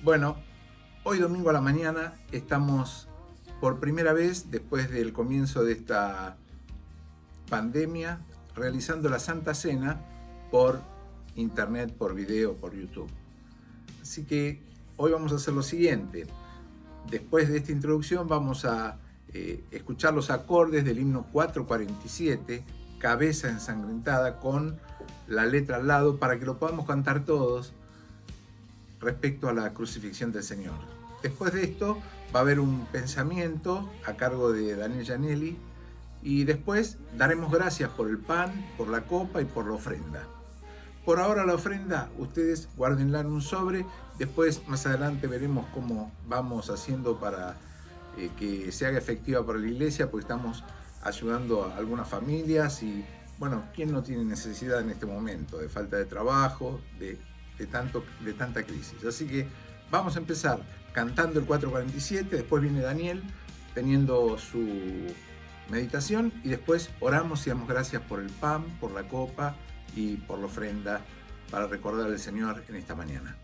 Bueno, hoy domingo a la mañana estamos por primera vez después del comienzo de esta pandemia realizando la Santa Cena por internet, por video, por YouTube. Así que hoy vamos a hacer lo siguiente. Después de esta introducción vamos a escuchar los acordes del himno 447, Cabeza ensangrentada, con la letra al lado para que lo podamos cantar todos respecto a la crucifixión del Señor. Después de esto va a haber un pensamiento a cargo de Daniel Gianelli y después daremos gracias por el pan, por la copa y por la ofrenda. Por ahora la ofrenda, ustedes guárdenla en un sobre, después más adelante veremos cómo vamos haciendo para que se haga efectiva para la iglesia, porque estamos ayudando a algunas familias y bueno, ¿quién no tiene necesidad en este momento de falta de trabajo, de tanta crisis? Así que vamos a empezar cantando el 447, después viene Daniel teniendo su meditación y después oramos y damos gracias por el pan, por la copa y por la ofrenda para recordar al Señor en esta mañana.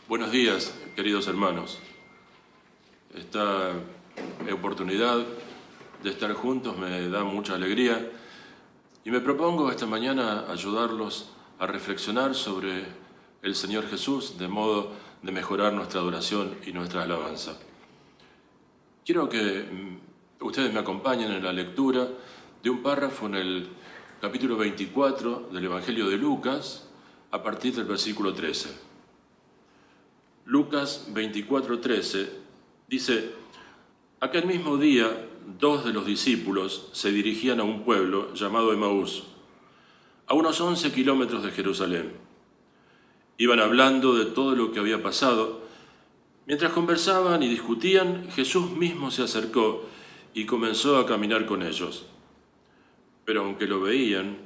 Buenos días, queridos hermanos. Esta oportunidad de estar juntos me da mucha alegría y me propongo esta mañana ayudarlos a reflexionar sobre el Señor Jesús de modo de mejorar nuestra adoración y nuestra alabanza. Quiero que ustedes me acompañen en la lectura de un párrafo en el capítulo 24 del Evangelio de Lucas a partir del versículo 13. Lucas 24:13 dice: aquel mismo día, 2 de los discípulos se dirigían a un pueblo llamado Emaús, a unos 11 kilómetros de Jerusalén. Iban hablando de todo lo que había pasado. Mientras conversaban y discutían, Jesús mismo se acercó y comenzó a caminar con ellos. Pero aunque lo veían,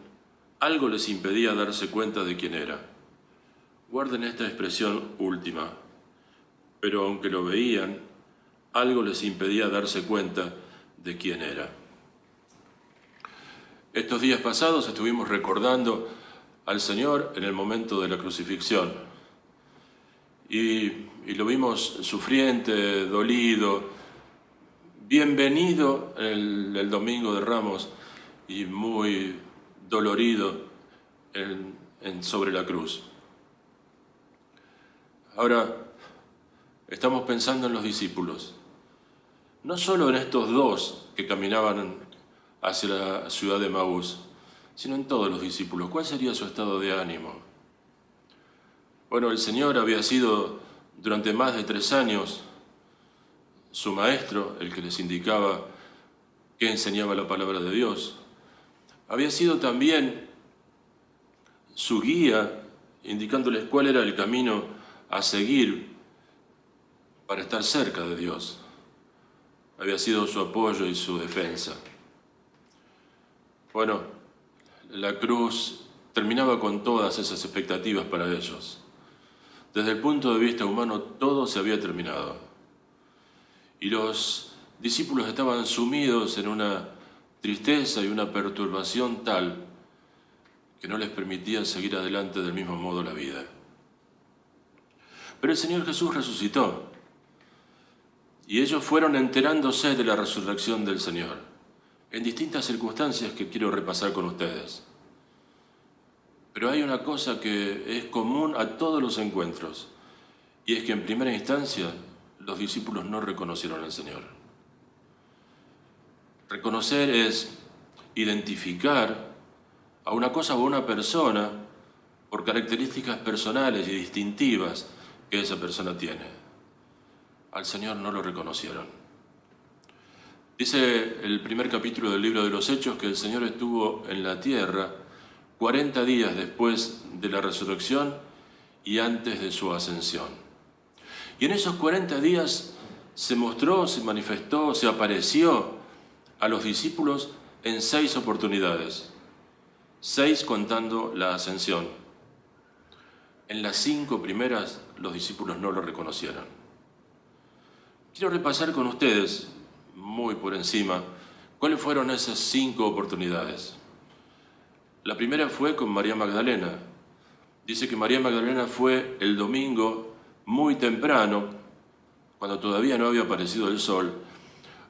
algo les impedía darse cuenta de quién era. Guarden esta expresión última. Pero aunque lo veían, algo les impedía darse cuenta de quién era. Estos días pasados estuvimos recordando al Señor en el momento de la crucifixión y lo vimos sufriente, dolido, bienvenido el Domingo de Ramos y muy dolorido sobre la cruz. Ahora, estamos pensando en los discípulos, no solo en estos dos que caminaban hacia la ciudad de Emaús, sino en todos los discípulos. ¿Cuál sería su estado de ánimo? Bueno, el Señor había sido durante más de 3 años su maestro, el que les indicaba qué enseñaba la palabra de Dios. Había sido también su guía, indicándoles cuál era el camino a seguir para estar cerca de Dios. Había sido su apoyo y su defensa. Bueno, la cruz terminaba con todas esas expectativas para ellos. Desde el punto de vista humano, todo se había terminado. Y los discípulos estaban sumidos en una tristeza y una perturbación tal que no les permitía seguir adelante del mismo modo la vida. Pero el Señor Jesús resucitó y ellos fueron enterándose de la resurrección del Señor en distintas circunstancias que quiero repasar con ustedes. Pero hay una cosa que es común a todos los encuentros, y es que en primera instancia los discípulos no reconocieron al Señor. Reconocer es identificar a una cosa o a una persona por características personales y distintivas que esa persona tiene. Al Señor no lo reconocieron. Dice el primer capítulo del libro de los Hechos que el Señor estuvo en la tierra 40 días después de la resurrección y antes de su ascensión. Y en esos 40 días se mostró, se manifestó, se apareció a los discípulos en 6 oportunidades. 6 contando la ascensión. En las 5 primeras los discípulos no lo reconocieron. Quiero repasar con ustedes, muy por encima, cuáles fueron esas 5 oportunidades. La primera fue con María Magdalena. Dice que María Magdalena fue el domingo muy temprano, cuando todavía no había aparecido el sol,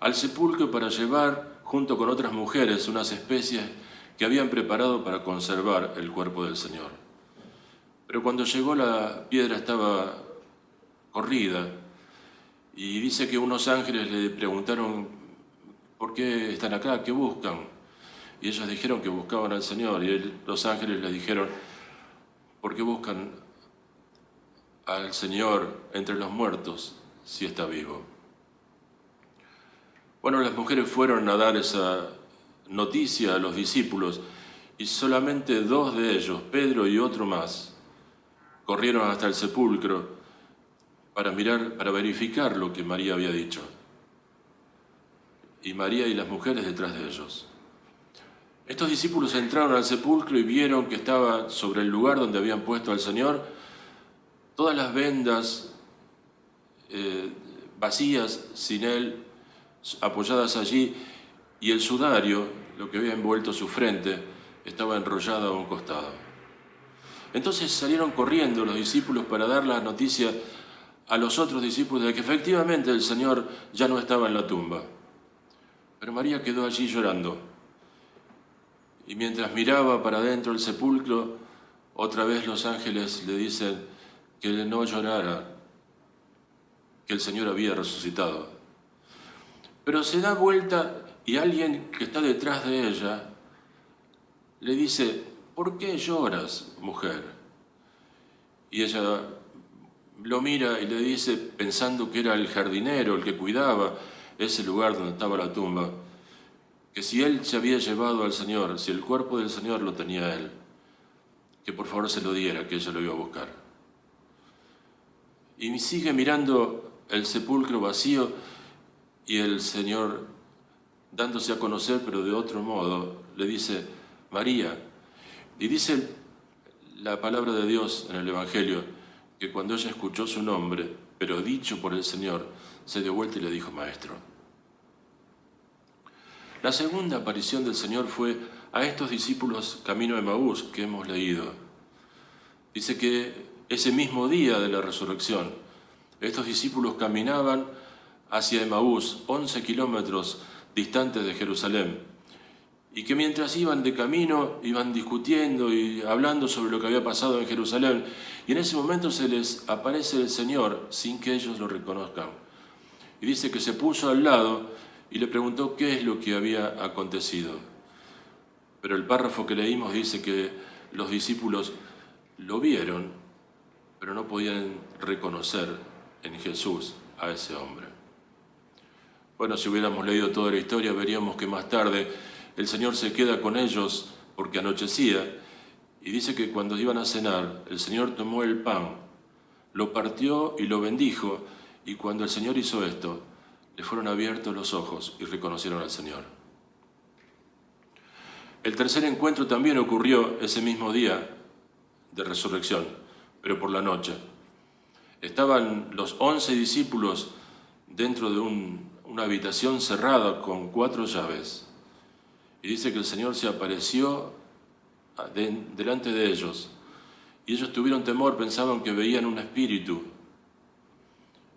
al sepulcro para llevar, junto con otras mujeres, unas especies que habían preparado para conservar el cuerpo del Señor. Pero cuando llegó la piedra estaba corrida y dice que unos ángeles le preguntaron ¿por qué están acá? ¿Qué buscan? Y ellos dijeron que buscaban al Señor y los ángeles les dijeron ¿por qué buscan al Señor entre los muertos si está vivo? Bueno, las mujeres fueron a dar esa noticia a los discípulos y solamente 2 de ellos, Pedro y otro más, corrieron hasta el sepulcro para verificar lo que María había dicho. Y María y las mujeres detrás de ellos. Estos discípulos entraron al sepulcro y vieron que estaba sobre el lugar donde habían puesto al Señor todas las vendas vacías, sin Él, apoyadas allí, y el sudario, lo que había envuelto su frente, estaba enrollado a un costado. Entonces salieron corriendo los discípulos para dar la noticia a los otros discípulos de que efectivamente el Señor ya no estaba en la tumba. Pero María quedó allí llorando. Y mientras miraba para adentro del sepulcro, otra vez los ángeles le dicen que no llorara, que el Señor había resucitado. Pero se da vuelta y alguien que está detrás de ella le dice, ¿por qué lloras, mujer? Y ella lo mira y le dice, pensando que era el jardinero, el que cuidaba ese lugar donde estaba la tumba, que si él se había llevado al Señor, si el cuerpo del Señor lo tenía él, que por favor se lo diera, que ella lo iba a buscar. Y sigue mirando el sepulcro vacío y el Señor, dándose a conocer, pero de otro modo, le dice, María. Y dice la palabra de Dios en el Evangelio, que cuando ella escuchó su nombre, pero dicho por el Señor, se dio vuelta y le dijo, Maestro. La segunda aparición del Señor fue a estos discípulos camino de Emaús que hemos leído. Dice que ese mismo día de la resurrección, estos discípulos caminaban hacia Emaús, 11 kilómetros distantes de Jerusalén, y que mientras iban de camino, iban discutiendo y hablando sobre lo que había pasado en Jerusalén, y en ese momento se les aparece el Señor sin que ellos lo reconozcan. Y dice que se puso al lado y le preguntó qué es lo que había acontecido. Pero el párrafo que leímos dice que los discípulos lo vieron, pero no podían reconocer en Jesús a ese hombre. Bueno, si hubiéramos leído toda la historia, veríamos que más tarde el Señor se queda con ellos porque anochecía, y dice que cuando iban a cenar, el Señor tomó el pan, lo partió y lo bendijo, y cuando el Señor hizo esto, le fueron abiertos los ojos y reconocieron al Señor. El tercer encuentro también ocurrió ese mismo día de resurrección, pero por la noche. Estaban los 11 discípulos dentro de una habitación cerrada con 4 llaves. Y dice que el Señor se apareció delante de ellos. Y ellos tuvieron temor, pensaban que veían un espíritu.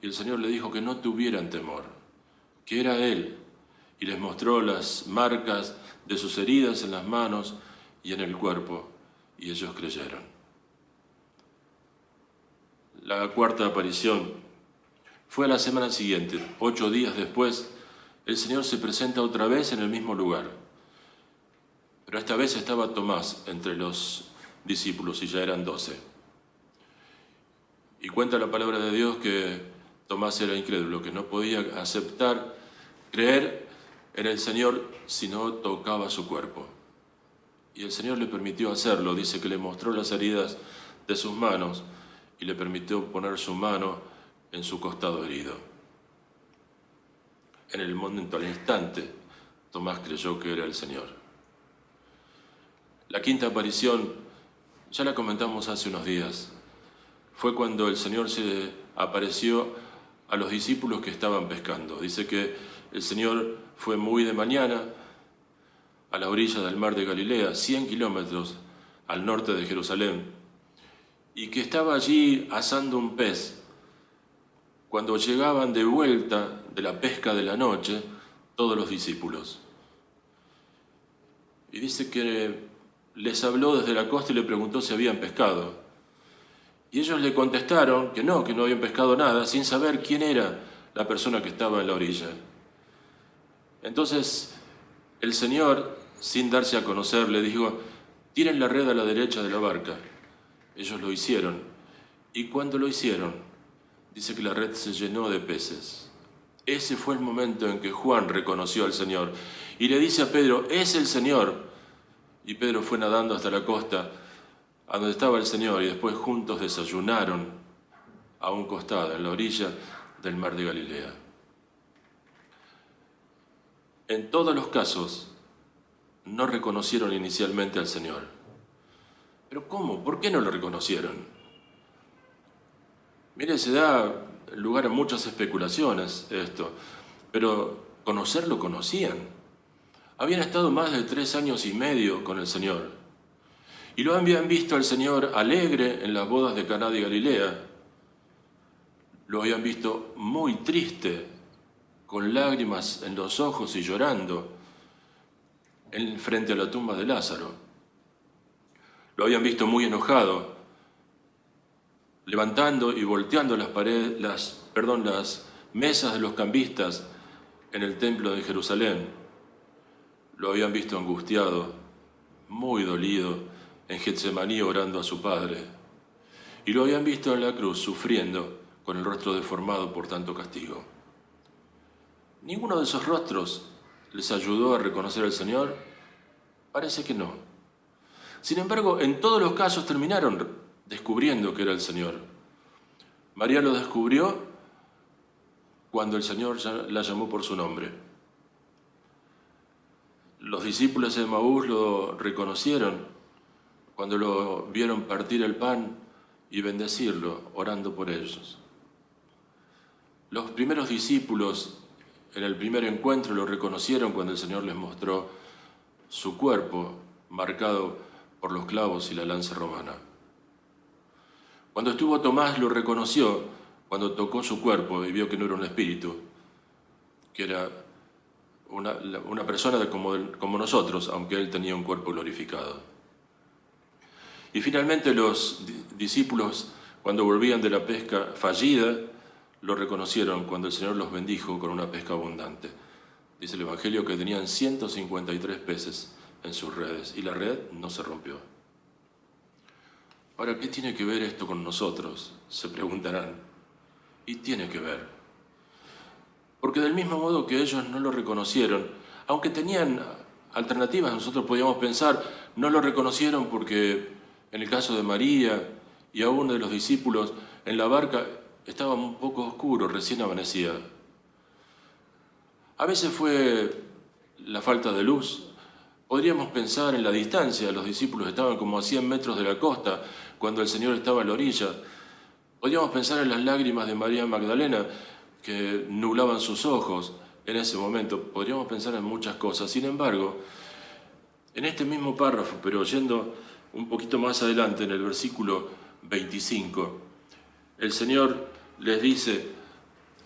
Y el Señor les dijo que no tuvieran temor, que era Él. Y les mostró las marcas de sus heridas en las manos y en el cuerpo. Y ellos creyeron. La cuarta aparición fue a la semana siguiente. 8 días después, el Señor se presenta otra vez en el mismo lugar. Pero esta vez estaba Tomás entre los discípulos y ya eran 12. Y cuenta la palabra de Dios que Tomás era incrédulo, que no podía creer en el Señor si no tocaba su cuerpo. Y el Señor le permitió hacerlo, dice que le mostró las heridas de sus manos y le permitió poner su mano en su costado herido. En el momento, al instante, Tomás creyó que era el Señor. La quinta aparición, ya la comentamos hace unos días, fue cuando el Señor se apareció a los discípulos que estaban pescando. Dice que el Señor fue muy de mañana a la orilla del mar de Galilea, 100 kilómetros al norte de Jerusalén, y que estaba allí asando un pez. Cuando llegaban de vuelta de la pesca de la noche, todos los discípulos. Y dice que les habló desde la costa y le preguntó si habían pescado. Y ellos le contestaron que no habían pescado nada, sin saber quién era la persona que estaba en la orilla. Entonces el Señor, sin darse a conocer, le dijo: tiren la red a la derecha de la barca. Ellos lo hicieron, y cuando lo hicieron, dice que la red se llenó de peces. Ese fue el momento en que Juan reconoció al Señor, y le dice a Pedro: es el Señor. Y Pedro fue nadando hasta la costa, a donde estaba el Señor, y después juntos desayunaron a un costado, en la orilla del mar de Galilea. En todos los casos, no reconocieron inicialmente al Señor. ¿Pero cómo? ¿Por qué no lo reconocieron? Mire, se da lugar a muchas especulaciones esto, pero conocerlo conocían. Habían estado más de 3 años y medio con el Señor, y lo habían visto al Señor alegre en las bodas de Caná de Galilea. Lo habían visto muy triste, con lágrimas en los ojos y llorando, frente a la tumba de Lázaro. Lo habían visto muy enojado, levantando y volteando las mesas de los cambistas en el templo de Jerusalén. Lo habían visto angustiado, muy dolido, en Getsemaní orando a su Padre. Y lo habían visto en la cruz sufriendo, con el rostro deformado por tanto castigo. ¿Ninguno de esos rostros les ayudó a reconocer al Señor? Parece que no. Sin embargo, en todos los casos terminaron descubriendo que era el Señor. María lo descubrió cuando el Señor la llamó por su nombre. Los discípulos de Emaús lo reconocieron cuando lo vieron partir el pan y bendecirlo, orando por ellos. Los primeros discípulos en el primer encuentro lo reconocieron cuando el Señor les mostró su cuerpo marcado por los clavos y la lanza romana. Cuando estuvo Tomás lo reconoció cuando tocó su cuerpo y vio que no era un espíritu, que era una persona como nosotros, aunque él tenía un cuerpo glorificado. Y finalmente los discípulos, cuando volvían de la pesca fallida, lo reconocieron cuando el Señor los bendijo con una pesca abundante. Dice el Evangelio que tenían 153 peces en sus redes y la red no se rompió. Ahora, ¿qué tiene que ver esto con nosotros?, se preguntarán. Y tiene que ver. Porque del mismo modo que ellos no lo reconocieron, aunque tenían alternativas. Nosotros podíamos pensar, no lo reconocieron porque en el caso de María y aún de los discípulos, en la barca estaba un poco oscuro, recién amanecía. A veces fue la falta de luz. Podríamos pensar en la distancia, los discípulos estaban como a 100 metros de la costa cuando el Señor estaba a la orilla. Podríamos pensar en las lágrimas de María Magdalena que nublaban sus ojos en ese momento. Podríamos pensar en muchas cosas. Sin embargo, en este mismo párrafo, pero yendo un poquito más adelante, en el versículo 25, el Señor les dice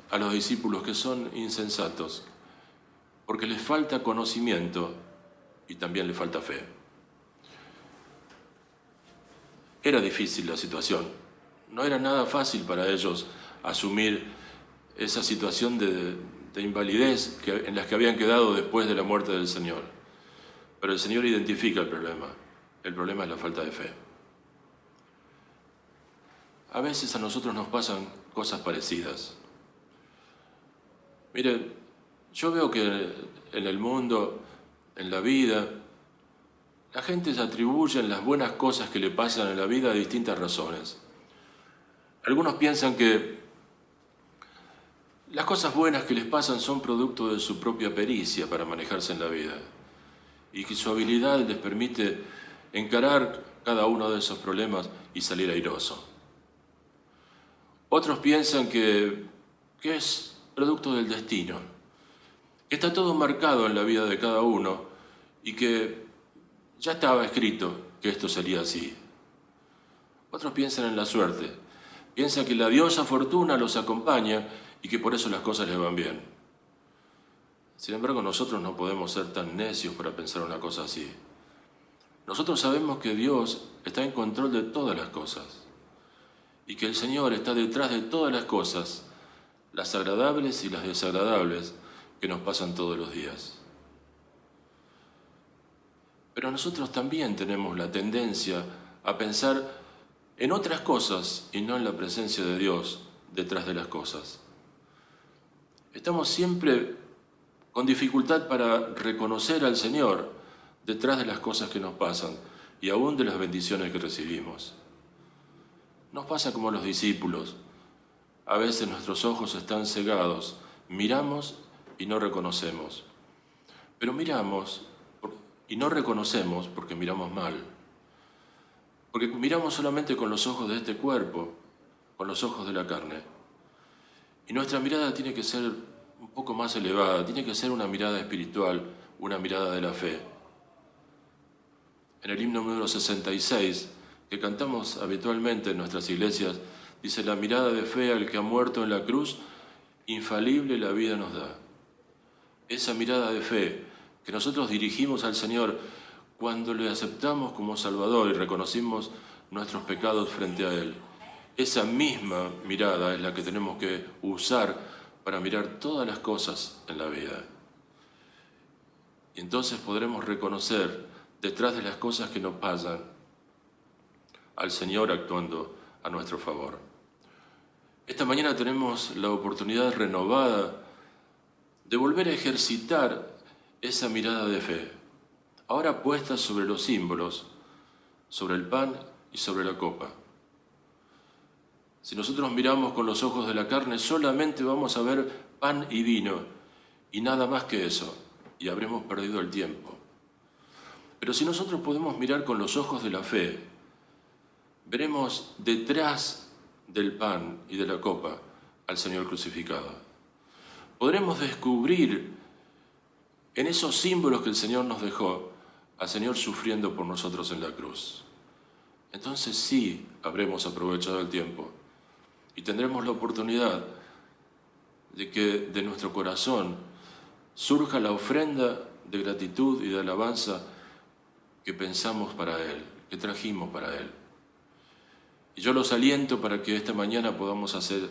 a los discípulos que son insensatos, porque les falta conocimiento y también les falta fe. Era difícil la situación, no era nada fácil para ellos asumir esa situación de invalidez en la que habían quedado después de la muerte del Señor. Pero el Señor identifica el problema es la falta de fe. A veces a nosotros nos pasan cosas parecidas. Mire, yo veo que en el mundo, en la vida, la gente se atribuye las buenas cosas que le pasan en la vida a distintas razones. Algunos piensan que las cosas buenas que les pasan son producto de su propia pericia para manejarse en la vida y que su habilidad les permite encarar cada uno de esos problemas y salir airoso. Otros piensan que es producto del destino, que está todo marcado en la vida de cada uno y que ya estaba escrito que esto sería así. Otros piensan en la suerte, piensan que la diosa fortuna los acompaña y que por eso las cosas les van bien. Sin embargo, nosotros no podemos ser tan necios para pensar una cosa así. Nosotros sabemos que Dios está en control de todas las cosas y que el Señor está detrás de todas las cosas, las agradables y las desagradables que nos pasan todos los días. Pero nosotros también tenemos la tendencia a pensar en otras cosas y no en la presencia de Dios detrás de las cosas. Estamos siempre con dificultad para reconocer al Señor detrás de las cosas que nos pasan y aún de las bendiciones que recibimos. Nos pasa como a los discípulos. A veces nuestros ojos están cegados, miramos y no reconocemos. Pero miramos y no reconocemos porque miramos mal. Porque miramos solamente con los ojos de este cuerpo, con los ojos de la carne. Y nuestra mirada tiene que ser un poco más elevada, tiene que ser una mirada espiritual, una mirada de la fe. En el himno número 66, que cantamos habitualmente en nuestras iglesias, dice: la mirada de fe al que ha muerto en la cruz, infalible la vida nos da. Esa mirada de fe que nosotros dirigimos al Señor cuando le aceptamos como Salvador y reconocimos nuestros pecados frente a Él. Esa misma mirada es la que tenemos que usar para mirar todas las cosas en la vida. Y entonces podremos reconocer detrás de las cosas que nos pasan al Señor actuando a nuestro favor. Esta mañana tenemos la oportunidad renovada de volver a ejercitar esa mirada de fe, ahora puesta sobre los símbolos, sobre el pan y sobre la copa. Si nosotros miramos con los ojos de la carne, solamente vamos a ver pan y vino y nada más que eso, y habremos perdido el tiempo. Pero si nosotros podemos mirar con los ojos de la fe, veremos detrás del pan y de la copa al Señor crucificado. Podremos descubrir en esos símbolos que el Señor nos dejó al Señor sufriendo por nosotros en la cruz. Entonces sí habremos aprovechado el tiempo y tendremos la oportunidad de que de nuestro corazón surja la ofrenda de gratitud y de alabanza que pensamos para Él, que trajimos para Él. Y yo los aliento para que esta mañana podamos hacer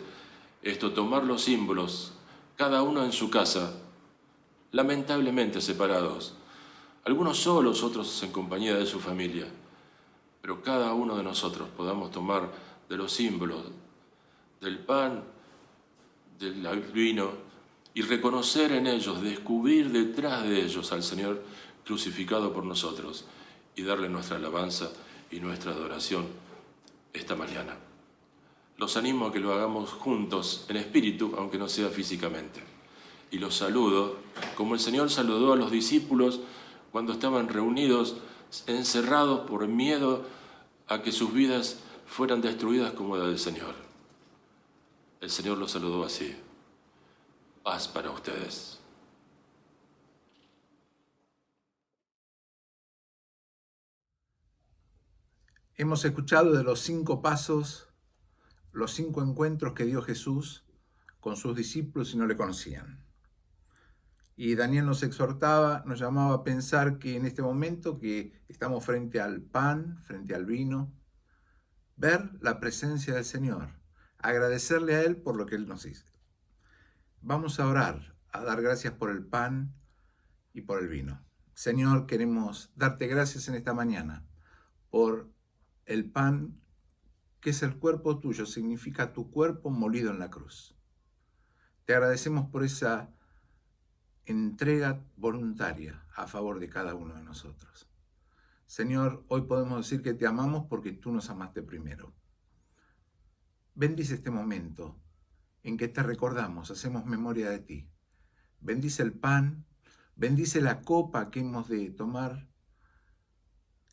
esto, tomar los símbolos, cada uno en su casa, lamentablemente separados, algunos solos, otros en compañía de su familia, pero cada uno de nosotros podamos tomar de los símbolos, del pan, del vino, y reconocer en ellos, descubrir detrás de ellos al Señor crucificado por nosotros, y darle nuestra alabanza y nuestra adoración esta mañana. Los animo a que lo hagamos juntos en espíritu, aunque no sea físicamente. Y los saludo como el Señor saludó a los discípulos cuando estaban reunidos, encerrados por miedo a que sus vidas fueran destruidas como la del Señor. El Señor los saludó así: paz para ustedes. Hemos escuchado de los 5 pasos, los 5 encuentros que dio Jesús con sus discípulos y no le conocían. Y Daniel nos exhortaba, nos llamaba a pensar que en este momento que estamos frente al pan, frente al vino, ver la presencia del Señor, agradecerle a Él por lo que Él nos hizo. Vamos a orar, a dar gracias por el pan y por el vino. Señor, queremos darte gracias en esta mañana por el pan, que es el cuerpo tuyo, significa tu cuerpo molido en la cruz. Te agradecemos por esa entrega voluntaria a favor de cada uno de nosotros. Señor, hoy podemos decir que te amamos porque tú nos amaste primero. Bendice este momento en que te recordamos, hacemos memoria de ti. Bendice el pan, bendice la copa que hemos de tomar,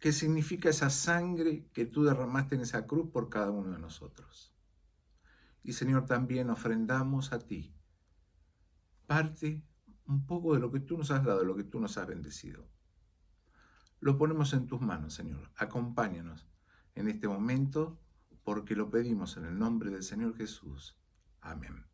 que significa esa sangre que tú derramaste en esa cruz por cada uno de nosotros. Y Señor, también ofrendamos a ti parte, un poco de lo que tú nos has dado, de lo que tú nos has bendecido. Lo ponemos en tus manos, Señor. Acompáñanos en este momento, porque lo pedimos en el nombre del Señor Jesús. Amén.